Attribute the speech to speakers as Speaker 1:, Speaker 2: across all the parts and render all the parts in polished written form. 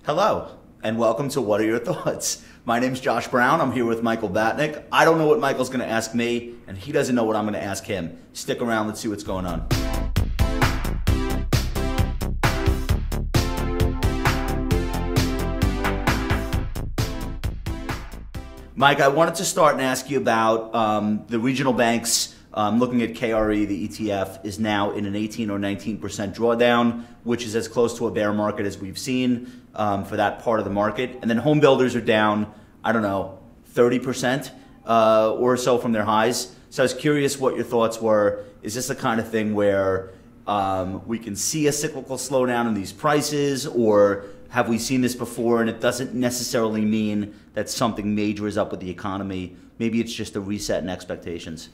Speaker 1: Hello, and welcome to What Are Your Thoughts? My name's Josh Brown. I'm here with Michael Batnick. I don't know what Michael's going to ask me, and he doesn't know what I'm going to ask him. Stick around. Let's see what's going on. Mike, I wanted to start and ask you about the regional banks. Looking at KRE, the ETF is now in an 18 or 19% drawdown, which is as close to a bear market as we've seen for that part of the market. And then home builders are down, I don't know, 30% or so from their highs. So I was curious what your thoughts were. Is this the kind of thing where we can see a cyclical slowdown in these prices, or have we seen this before and it doesn't necessarily mean that something major is up with the economy? Maybe it's just a reset in expectations.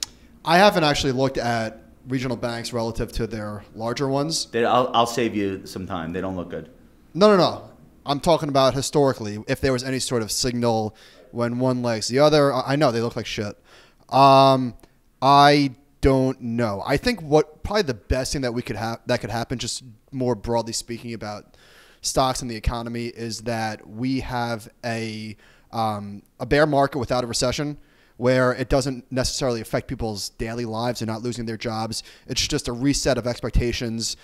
Speaker 2: I haven't actually looked at regional banks relative to their larger ones.
Speaker 1: I'll save you some time. They don't look good.
Speaker 2: No. I'm talking about historically, if there was any sort of signal when one lags the other. I know they look like shit. I don't know. I think what probably the best thing that could happen, just more broadly speaking about stocks and the economy, is that we have a bear market without a recession, where it doesn't necessarily affect people's daily lives. They're not losing their jobs. It's just a reset of expectations.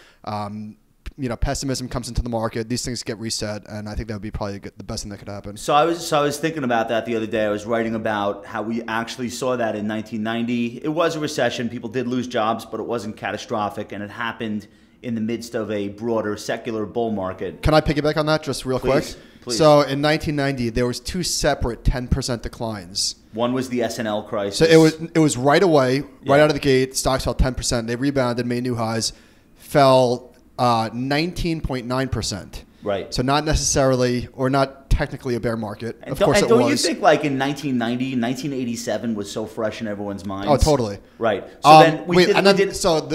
Speaker 2: Pessimism comes into the market. These things get reset, and I think that would be probably the best thing that could happen.
Speaker 1: So I was thinking about that the other day. I was writing about how we actually saw that in 1990. It was a recession. People did lose jobs, but it wasn't catastrophic, and it happened in the midst of a broader secular bull market.
Speaker 2: Can I piggyback on that just real quick?
Speaker 1: Please.
Speaker 2: So in 1990, there was two separate 10% declines.
Speaker 1: One was the SNL crisis.
Speaker 2: So it was right away, right out of the gate. Stocks fell 10%. They rebounded, made new highs, fell 19.9%.
Speaker 1: Right.
Speaker 2: So not necessarily, or not technically a bear market.
Speaker 1: And
Speaker 2: of course it was.
Speaker 1: Don't you think like in 1990, 1987 was so fresh in everyone's minds?
Speaker 2: Oh, totally.
Speaker 1: Right. So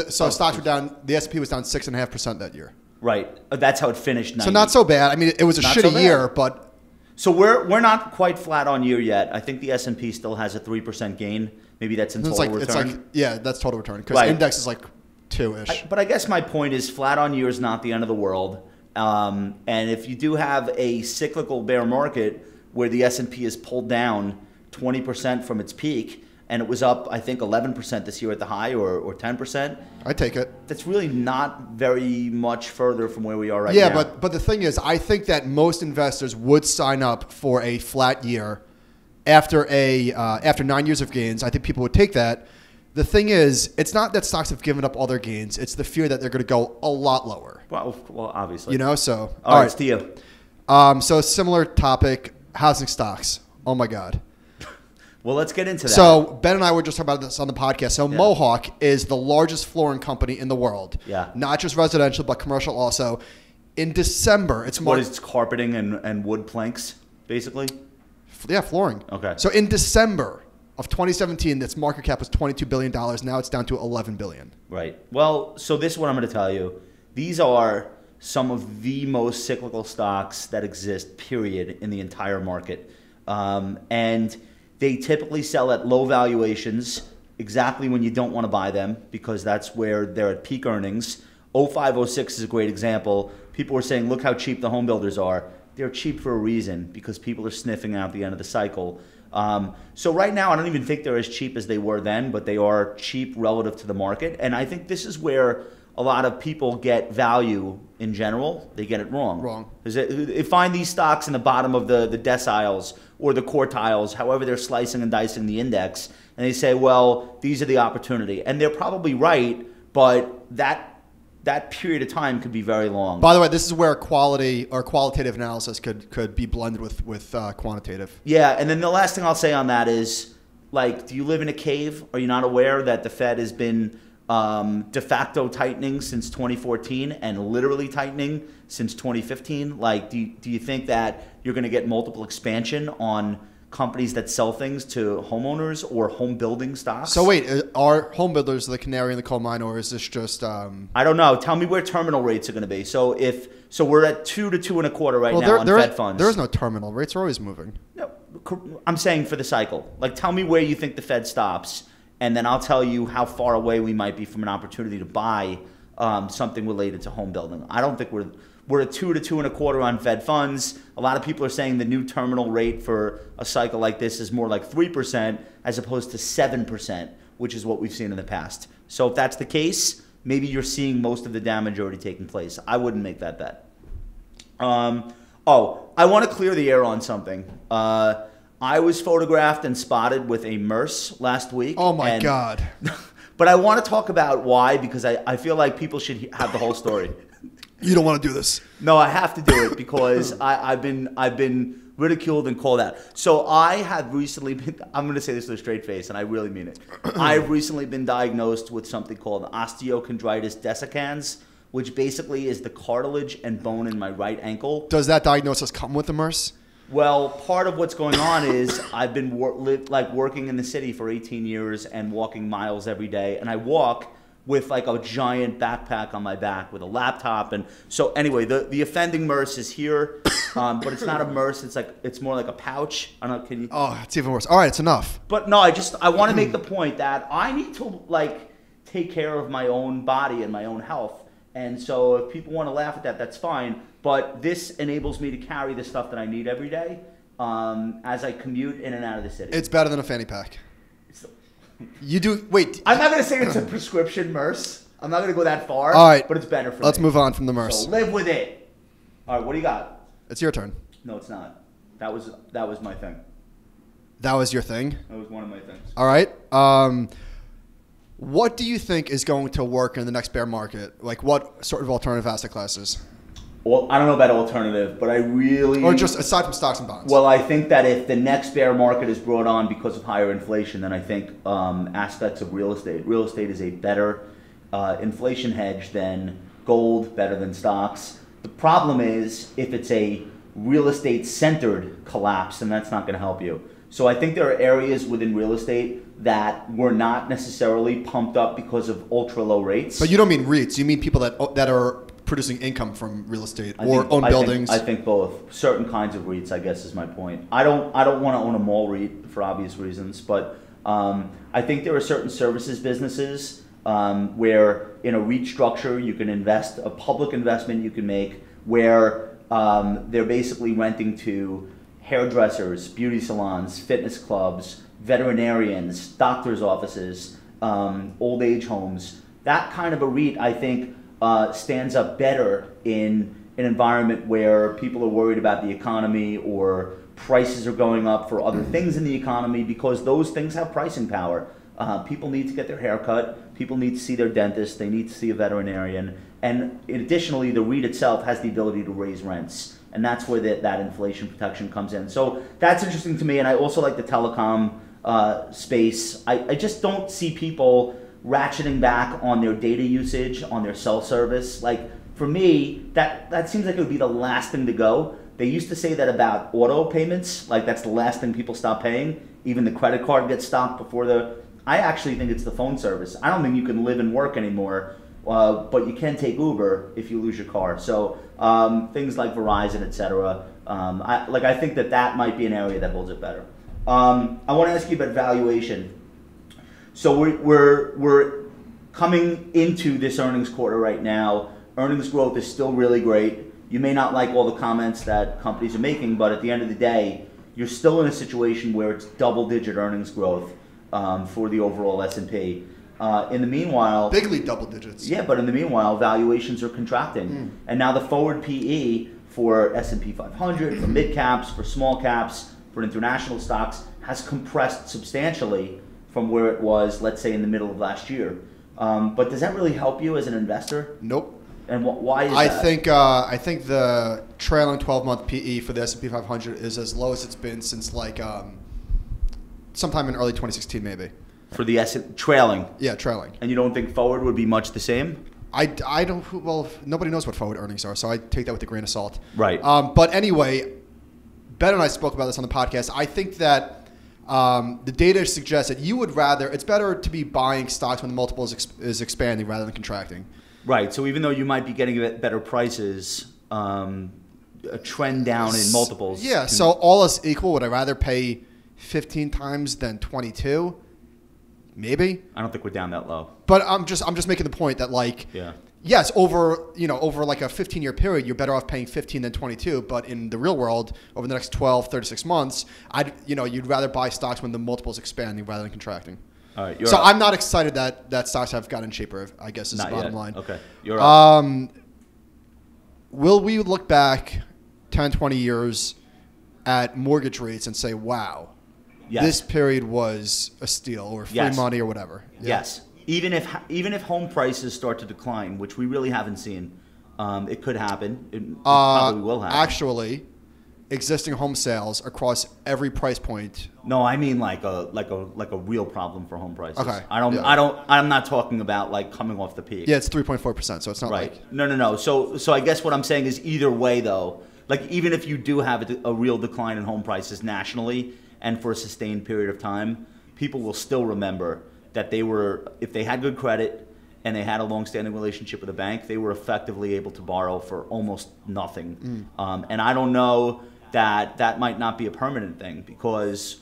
Speaker 2: So stocks were down. The S&P was down 6.5% that year.
Speaker 1: Right. That's how it finished. 90.
Speaker 2: So not so bad. I mean, it was a shitty year, but.
Speaker 1: So we're not quite flat on year yet. I think the S&P still has a 3% gain. Maybe that's in total return.
Speaker 2: That's total return, because index is like 2-ish.
Speaker 1: But I guess my point is flat on year is not the end of the world. And if you do have a cyclical bear market where the S&P is pulled down 20% from its peak, and it was up, I think, 11% this year at the high, or 10%.
Speaker 2: I take it.
Speaker 1: That's really not very much further from where we are right
Speaker 2: now.
Speaker 1: Yeah,
Speaker 2: but the thing is, I think that most investors would sign up for a flat year after 9 years of gains. I think people would take that. The thing is, it's not that stocks have given up all their gains. It's the fear that they're going to go a lot lower.
Speaker 1: Well, obviously.
Speaker 2: So.
Speaker 1: All right, it's to you.
Speaker 2: So similar topic, housing stocks. Oh, my God.
Speaker 1: Well, let's get into that.
Speaker 2: So Ben and I were just talking about this on the podcast. So Mohawk is the largest flooring company in the world.
Speaker 1: Yeah.
Speaker 2: Not just residential, but commercial also. In December, it's
Speaker 1: carpeting and wood planks, basically?
Speaker 2: Yeah, flooring.
Speaker 1: Okay.
Speaker 2: So in December of 2017, its market cap was $22 billion. Now it's down to $11 billion.
Speaker 1: Right. Well, so this is what I'm going to tell you. These are some of the most cyclical stocks that exist, period, in the entire market. And they typically sell at low valuations, exactly when you don't want to buy them, because that's where they're at peak earnings. 05, 06 is a great example. People were saying, look how cheap the home builders are. They're cheap for a reason, because people are sniffing out the end of the cycle. So right now, I don't even think they're as cheap as they were then, but they are cheap relative to the market. And I think this is where a lot of people get value in general. They get it wrong. They find these stocks in the bottom of the deciles or the quartiles, however they're slicing and dicing the index, and they say, well, these are the opportunity. And they're probably right, but that period of time could be very long.
Speaker 2: By the way, this is where quality or qualitative analysis could be blended with quantitative.
Speaker 1: Yeah, and then the last thing I'll say on that is, like, do you live in a cave? Are you not aware that the Fed has been de facto tightening since 2014 and literally tightening since 2015? Like, do you think that you're going to get multiple expansion on companies that sell things to homeowners or home building stocks?
Speaker 2: So wait, are home builders the canary in the coal mine, or is this just?
Speaker 1: I don't know. Tell me where terminal rates are going to be. So we're at 2 to 2.25 right now on Fed funds.
Speaker 2: There is no terminal. Rates are always moving.
Speaker 1: No, I'm saying for the cycle. Like, tell me where you think the Fed stops, and then I'll tell you how far away we might be from an opportunity to buy something related to home building. I don't think We're at 2 to 2.25 on Fed funds. A lot of people are saying the new terminal rate for a cycle like this is more like 3% as opposed to 7%, which is what we've seen in the past. So if that's the case, maybe you're seeing most of the damage already taking place. I wouldn't make that bet. I want to clear the air on something. I was photographed and spotted with a Murse last week.
Speaker 2: Oh, my God.
Speaker 1: But I want to talk about why, because I feel like people should have the whole story.
Speaker 2: You don't want to do this.
Speaker 1: No, I have to do it because I've been ridiculed and called out. So I have recently been, I'm going to say this with a straight face, and I really mean it. I've recently been diagnosed with something called osteochondritis dissecans, which basically is the cartilage and bone in my right ankle.
Speaker 2: Does that diagnosis come with the Murse?
Speaker 1: Well, part of what's going on is I've been working in the city for 18 years and walking miles every day, and I walk with like a giant backpack on my back with a laptop. And so anyway, the offending Murse is here, but it's not a Murse. It's more like a pouch. I don't know. Can you?
Speaker 2: Oh, it's even worse. All right, it's enough.
Speaker 1: But no, I want to make the point that I need to like take care of my own body and my own health. And so if people want to laugh at that, that's fine. But this enables me to carry the stuff that I need every day as I commute in and out of the city.
Speaker 2: It's better than a fanny pack. You do wait.
Speaker 1: I'm not going to say it's a prescription Murse. I'm not going to go that far.
Speaker 2: All right,
Speaker 1: but it's better for me.
Speaker 2: Let's move on from the Murse.
Speaker 1: So live with it. All right, what do you got?
Speaker 2: It's your turn.
Speaker 1: No, it's not. That was my thing.
Speaker 2: That was your thing?
Speaker 1: That was one of my things.
Speaker 2: All right. What do you think is going to work in the next bear market? Like what sort of alternative asset classes?
Speaker 1: Well, I don't know about alternative, but I really...
Speaker 2: Or just aside from stocks and bonds.
Speaker 1: Well, I think that if the next bear market is brought on because of higher inflation, then I think aspects of real estate. Real estate is a better inflation hedge than gold, better than stocks. The problem is if it's a real estate-centered collapse, then that's not going to help you. So I think there are areas within real estate that were not necessarily pumped up because of ultra-low rates.
Speaker 2: But you don't mean REITs. You mean people that are producing income from real estate or own buildings?
Speaker 1: I think both. Certain kinds of REITs, I guess, is my point. I don't want to own a mall REIT for obvious reasons, but I think there are certain services businesses where in a REIT structure you can invest, a public investment you can make where they're basically renting to hairdressers, beauty salons, fitness clubs, veterinarians, doctors' offices, old age homes. That kind of a REIT, I think, stands up better in an environment where people are worried about the economy or prices are going up for other things in the economy, because those things have pricing power. People need to get their hair cut. People need to see their dentist. They need to see a veterinarian. And additionally, the REIT itself has the ability to raise rents. And that's where that inflation protection comes in. So that's interesting to me. And I also like the telecom space. I just don't see people ratcheting back on their data usage, on their cell service. Like for me, that seems like it would be the last thing to go. They used to say that about auto payments, like that's the last thing people stop paying. Even the credit card gets stopped before I actually think it's the phone service. I don't think you can live and work anymore, but you can take Uber if you lose your car. So things like Verizon, et cetera. I think that might be an area that holds it better. I want to ask you about valuation. So we're coming into this earnings quarter right now. Earnings growth is still really great. You may not like all the comments that companies are making, but at the end of the day, you're still in a situation where it's double-digit earnings growth for the overall S&P. In the meanwhile...
Speaker 2: Bigly double digits.
Speaker 1: Yeah, but in the meanwhile, valuations are contracting. And now the forward PE for S&P 500, for mid-caps, for small caps, for international stocks has compressed substantially from where it was, let's say, in the middle of last year. But does that really help you as an investor?
Speaker 2: Nope.
Speaker 1: And why is that?
Speaker 2: I think the trailing 12-month PE for the S&P 500 is as low as it's been since sometime in early 2016, maybe.
Speaker 1: For the trailing?
Speaker 2: Yeah, trailing.
Speaker 1: And you don't think forward would be much the same?
Speaker 2: I don't. Well, nobody knows what forward earnings are, so I take that with a grain of salt.
Speaker 1: Right.
Speaker 2: But anyway, Ben and I spoke about this on the podcast. I think that the data suggests that you would rather, it's better to be buying stocks when the multiple is expanding rather than contracting.
Speaker 1: Right. So even though you might be getting better prices, a trend down in multiples.
Speaker 2: Yeah. So all else equal, would I rather pay 15 times than 22? Maybe.
Speaker 1: I don't think we're down that low.
Speaker 2: But I'm just making the point that Yes, over like a 15-year period, you're better off paying 15 than 22. But in the real world, over the next 12, 36 months, you'd rather buy stocks when the multiple's expanding rather than contracting.
Speaker 1: All right,
Speaker 2: so I'm not excited that stocks have gotten cheaper, I guess is the bottom line.
Speaker 1: Okay, you're up.
Speaker 2: Will we look back 10, 20 years at mortgage rates and say, wow, this period was a steal or free money or whatever?
Speaker 1: Yeah. Yes. Even if home prices start to decline, which we really haven't seen, it could happen. It probably will happen.
Speaker 2: Actually, existing home sales across every price point.
Speaker 1: No, I mean like a real problem for home prices.
Speaker 2: Okay.
Speaker 1: I'm not talking about like coming off the peak.
Speaker 2: Yeah, it's 3.4%, so it's not
Speaker 1: right.
Speaker 2: like
Speaker 1: No. So I guess what I'm saying is either way though, like even if you do have a real decline in home prices nationally and for a sustained period of time, people will still remember that if they had good credit and they had a long-standing relationship with a bank, they were effectively able to borrow for almost nothing. And I don't know that might not be a permanent thing, because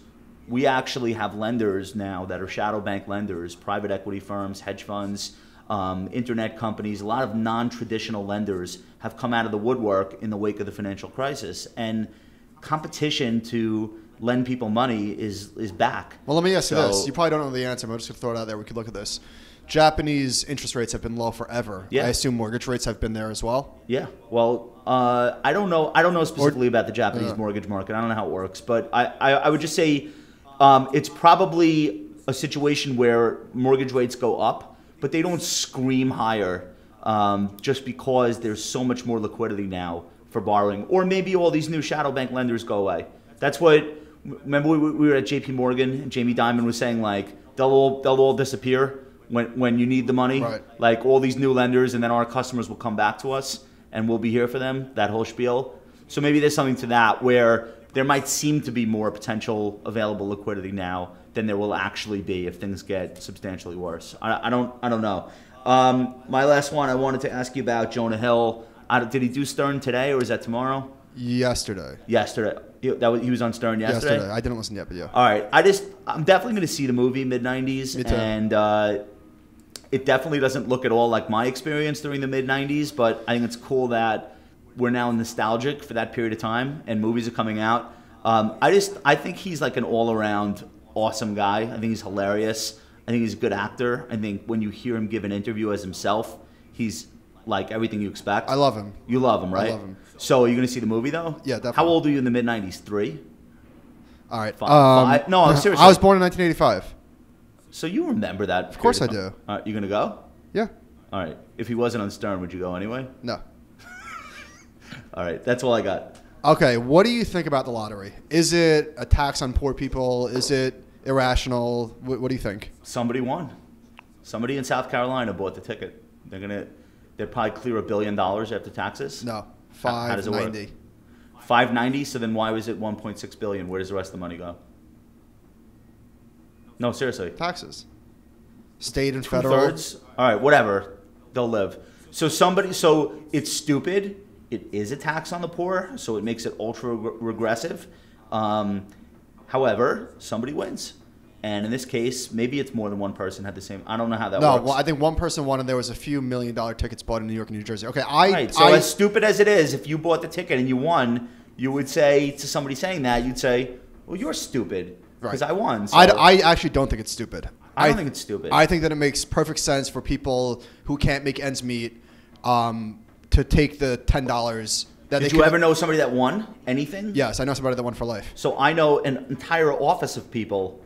Speaker 1: we actually have lenders now that are shadow bank lenders, private equity firms, hedge funds, internet companies. A lot of non-traditional lenders have come out of the woodwork in the wake of the financial crisis, and competition to lend people money is back.
Speaker 2: Well, let me ask you this. You probably don't know the answer, but I'm just going to throw it out there. We could look at this. Japanese interest rates have been low forever. Yeah. I assume mortgage rates have been there as well?
Speaker 1: Yeah. Well, I don't know. I don't know specifically about the Japanese mortgage market. I don't know how it works. But I would just say it's probably a situation where mortgage rates go up, but they don't scream higher just because there's so much more liquidity now for borrowing. Or maybe all these new shadow bank lenders go away. That's what... Remember we were at J.P. Morgan and Jamie Dimon was saying like they'll all disappear when you need the money.
Speaker 2: Right.
Speaker 1: Like all these new lenders, and then our customers will come back to us and we'll be here for them. That whole spiel. So maybe there's something to that where there might seem to be more potential available liquidity now than there will actually be if things get substantially worse. I don't know. My last one, I wanted to ask you about Jonah Hill. Did he do Stern today or is that tomorrow?
Speaker 2: Yesterday.
Speaker 1: He was on Stern yesterday?
Speaker 2: I didn't listen yet, but yeah.
Speaker 1: All right. I'm definitely going to see the movie mid-90s.
Speaker 2: Me too.
Speaker 1: And it definitely doesn't look at all like my experience during the mid-90s, but I think it's cool that we're now nostalgic for that period of time and movies are coming out. I think he's like an all-around awesome guy. I think he's hilarious. I think he's a good actor. I think when you hear him give an interview as himself, he's like everything you expect.
Speaker 2: I love him.
Speaker 1: You love him, right?
Speaker 2: I love him.
Speaker 1: So are you going to see the movie, though?
Speaker 2: Yeah, definitely.
Speaker 1: How old are you in the mid-90s? 3?
Speaker 2: All right.
Speaker 1: Five? No, I'm serious.
Speaker 2: I was born in 1985.
Speaker 1: So you remember that?
Speaker 2: Of course I do.
Speaker 1: All right, you going to go?
Speaker 2: Yeah.
Speaker 1: All right. If he wasn't on Stern, would you go anyway?
Speaker 2: No.
Speaker 1: All right. That's all I got.
Speaker 2: Okay. What do you think about the lottery? Is it a tax on poor people? Is it irrational? What do you think?
Speaker 1: Somebody won. Somebody in South Carolina bought the ticket. They'd probably clear $1 billion after taxes.
Speaker 2: No.
Speaker 1: How does it work? $590. So then why was it $1.6 billion? Where does the rest of the money go? No, seriously.
Speaker 2: Taxes. State and federal.
Speaker 1: 2/3. All right, whatever. They'll live. So it's stupid. It is a tax on the poor, so it makes it ultra regressive. However, somebody wins. And in this case, maybe it's more than one person had the same. I don't know how that works.
Speaker 2: No, well, I think one person won, and there was a few $1 million tickets bought in New York and New Jersey. Okay,
Speaker 1: as stupid as it is, if you bought the ticket and you won, you would say to somebody saying that, you'd say, "Well, you're stupid because I won." So
Speaker 2: I actually don't think it's stupid.
Speaker 1: I don't think it's stupid.
Speaker 2: I think that it makes perfect sense for people who can't make ends meet to take the $10.
Speaker 1: Did you ever know somebody that won anything?
Speaker 2: Yes, I know somebody that won for life.
Speaker 1: So I know an entire office of people.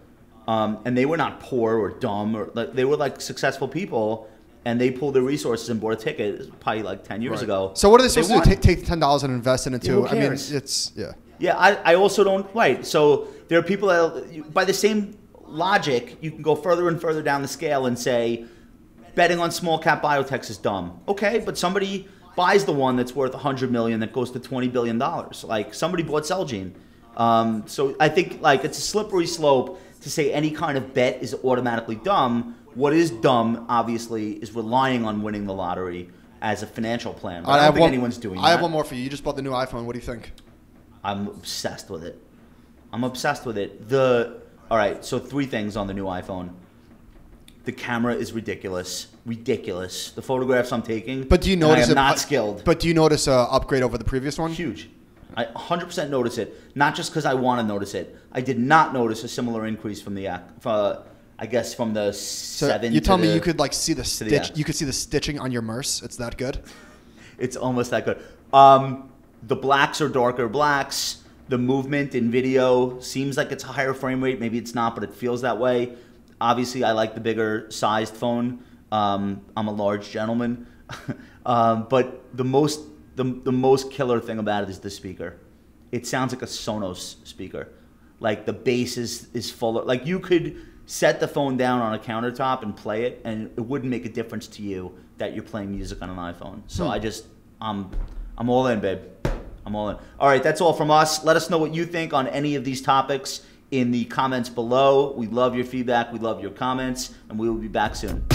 Speaker 1: And they were not poor or dumb, or they were like successful people, and they pulled their resources and bought a ticket probably like 10 years ago.
Speaker 2: So what are they supposed to do? Take the $10 and invest it into?
Speaker 1: Yeah, who cares?
Speaker 2: I mean, it's
Speaker 1: Yeah, I also don't. Right. So there are people that, by the same logic, you can go further and further down the scale and say, betting on small cap biotechs is dumb. Okay, but somebody buys the one that's worth $100 million that goes to $20 billion. Like somebody bought Celgene. So I think like it's a slippery slope to say any kind of bet is automatically dumb. What is dumb, obviously, is relying on winning the lottery as a financial plan. But I don't think anyone's doing that.
Speaker 2: I have one more for you. You just bought the new iPhone. What do you think?
Speaker 1: I'm obsessed with it. All right, so 3 things on the new iPhone. The camera is ridiculous. Ridiculous. The photographs I'm taking.
Speaker 2: But do you notice
Speaker 1: I am not skilled.
Speaker 2: But do you notice an upgrade over the previous one?
Speaker 1: Huge. I 100% notice it. Not just because I want to notice it. I did not notice a similar increase from the I guess from the
Speaker 2: So
Speaker 1: 7.
Speaker 2: you tell me
Speaker 1: the,
Speaker 2: you could like see the stitch.
Speaker 1: X.
Speaker 2: You could see the stitching on your Murse. It's that good.
Speaker 1: It's almost that good. The blacks are darker blacks. The movement in video seems like it's a higher frame rate. Maybe it's not, but it feels that way. Obviously, I like the bigger sized phone. I'm a large gentleman. But the most killer thing about it is the speaker. It sounds like a Sonos speaker. Like the bass is full of, like you could set the phone down on a countertop and play it, and it wouldn't make a difference to you that you're playing music on an iPhone. So I'm all in, babe. I'm all in. All right, that's all from us. Let us know what you think on any of these topics in the comments below. We love your feedback. We love your comments, and we will be back soon.